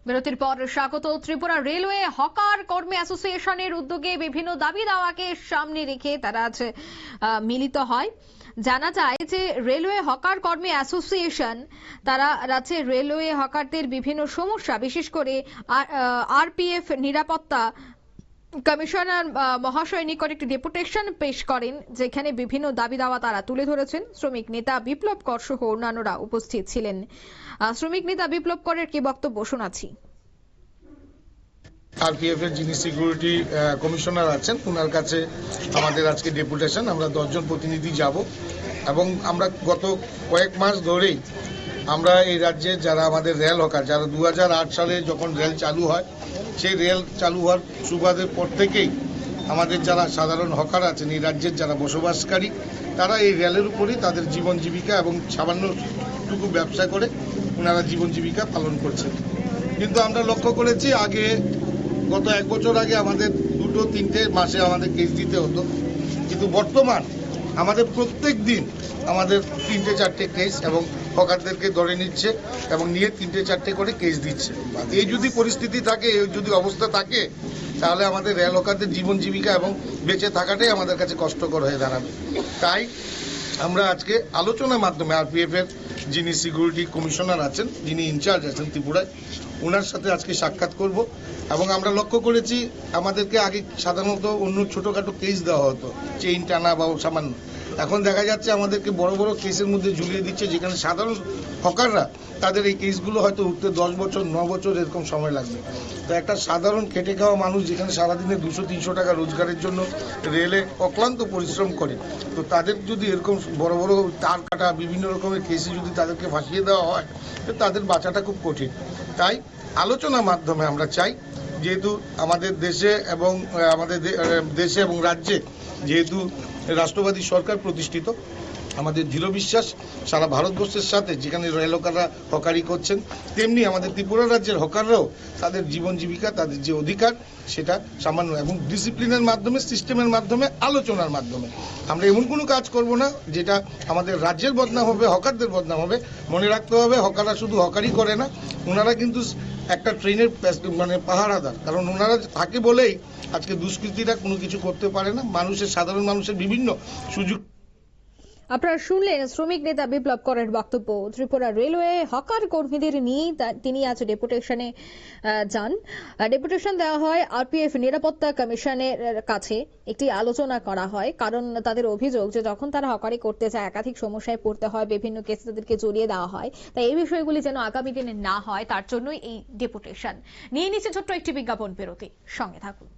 বিরতির পর স্বাগত। ত্রিপুরা রেলওয়ে হকার কর্মী অ্যাসোসিয়েশনের উদ্যোগে বিভিন্ন দাবি দাওয়াকে সামনে রেখে তারা আজ মিলিত হয়। জানা যায় যে রেলওয়ে হকার কর্মী অ্যাসোসিয়েশন তারা রাজ্যে রেলওয়ে হকারদের বিভিন্ন সমস্যা, বিশেষ করে আরপিএফ নিরাপত্তা কমিশনার মহাশয় নিকট একটি ডেপুটেশন পেশ করেন, যেখানে বিভিন্ন দাবি দাওয়া তারা তুলে ধরেছেন। শ্রমিক নেতা বিপ্লব কর সহ অন্যান্যরা উপস্থিত ছিলেন। শ্রমিক নেতা বিপ্লব করের কি বক্তব্য শোনাচ্ছি। আরপিএফ এর যিনি সিকিউরিটি কমিশনার আছেন, ওনার কাছে আমাদের আজকে ডেপুটেশন। আমরা 10 জন প্রতিনিধি যাব এবং আমরা গত কয়েক মাস ধরেই আমরা এই রাজ্যে যারা আমাদের রেল হকার, যারা 2008 সালে যখন রেল চালু হয়, সেই রেল চালু হওয়ার সুবাদের পর থেকেই আমাদের যারা সাধারণ হকার আছেন এই রাজ্যের যারা বসবাসকারী, তারা এই রেলের উপরেই তাদের জীবন জীবিকা এবং সামান্যটুকু ব্যবসা করে ওনারা জীবন জীবিকা পালন করছেন। কিন্তু আমরা লক্ষ্য করেছি আগে গত 1 বছর আগে আমাদের 2-3টে মাসে আমাদের কেস দিতে হতো, কিন্তু বর্তমান আমাদের প্রত্যেক দিন আমাদের 3-4টে কেস এবং হকারদেরকে ধরে নিচ্ছে এবং নিয়ে 3-4টে করে কেস দিচ্ছে। এই যদি পরিস্থিতি থাকে, এই যদি অবস্থা থাকে, তাহলে আমাদের রেল হকারদের জীবন জীবিকা এবং বেঁচে থাকাটাই আমাদের কাছে কষ্টকর হয়ে দাঁড়াবে। তাই আমরা আজকে আলোচনার মাধ্যমে আরপিএফ এর যিনি সিকিউরিটি কমিশনার আছেন, যিনি ইনচার্জ আছেন ত্রিপুরায়, ওনার সাথে আজকে সাক্ষাৎ করব। এবং আমরা লক্ষ্য করেছি আমাদেরকে আগে সাধারণত অন্য ছোটখাটো কেস দেওয়া হতো, চেইন টানা বা সামান্য। এখন দেখা যাচ্ছে আমাদেরকে বড় বড় কেসের মধ্যে ঝুলিয়ে দিচ্ছে, যেখানে সাধারণ হকাররা তাদের এই কেসগুলো হয়তো উঠতে 10 বছর 9 বছর এরকম সময় লাগবে। তো একটা সাধারণ খেটে খাওয়া মানুষ যেখানে সারাদিনে 200-300 টাকা রোজগারের জন্য রেলে অক্লান্ত পরিশ্রম করে, তো তাদের যদি এরকম বড় বড় তার কাটা বিভিন্ন রকমের কেসে যদি তাদেরকে ফাঁসিয়ে দেওয়া হয়, তো তাদের বাঁচাটা খুব কঠিন। তাই আলোচনার মাধ্যমে আমরা চাই, যেহেতু আমাদের দেশে এবং রাজ্যে যেহেতু রাষ্ট্রবাদী সরকার প্রতিষ্ঠিত, আমাদের দৃঢ় বিশ্বাস সারা ভারতবর্ষের সাথে যেখানে রেল হকাররা হকারি করছেন, তেমনি আমাদের ত্রিপুরা রাজ্যের হকাররাও তাদের জীবন জীবিকা, তাদের যে অধিকার, সেটা সামান্য এবং ডিসিপ্লিনের মাধ্যমে, সিস্টেমের মাধ্যমে, আলোচনার মাধ্যমে। আমরা এমন কোনো কাজ করব না যেটা আমাদের রাজ্যের বদনাম হবে, হকারদের বদনাম হবে। মনে রাখতে হবে, হকাররা শুধু হকারি করে না, ওনারা কিন্তু একটা ট্রেনের পাহারাদার। কারণ ওনারা থাকে বলেই আজকে দুষ্কৃতীরা কোনো কিছু করতে পারে না। সাধারণ মানুষের বিভিন্ন সুযোগ। আপনারা শুনলেন শ্রমিক নেতা বিপ্লব করের বক্তব্য। ত্রিপুরা রেলওয়ে হকার কর্মীদের নিয়ে তিনি আজ ডেপুটেশনে যান। ডেপুটেশন দেওয়া হয় আরপিএফ নিরাপত্তা কমিশনের কাছে। একটি আলোচনা করা হয়, কারণ তাদের অভিযোগ যে যখন তারা হকারি করতে যায় একাধিক সমস্যায় পড়তে হয়, বিভিন্ন কেসে তাদেরকে জড়িয়ে দেওয়া হয়। তাই এই বিষয়গুলি যেন আগামী দিনে না হয়, তার জন্যই এই ডেপুটেশন। নিয়ে নিচ্ছে ছোট্ট একটি বিজ্ঞাপন বিরতি, সঙ্গে থাকুন।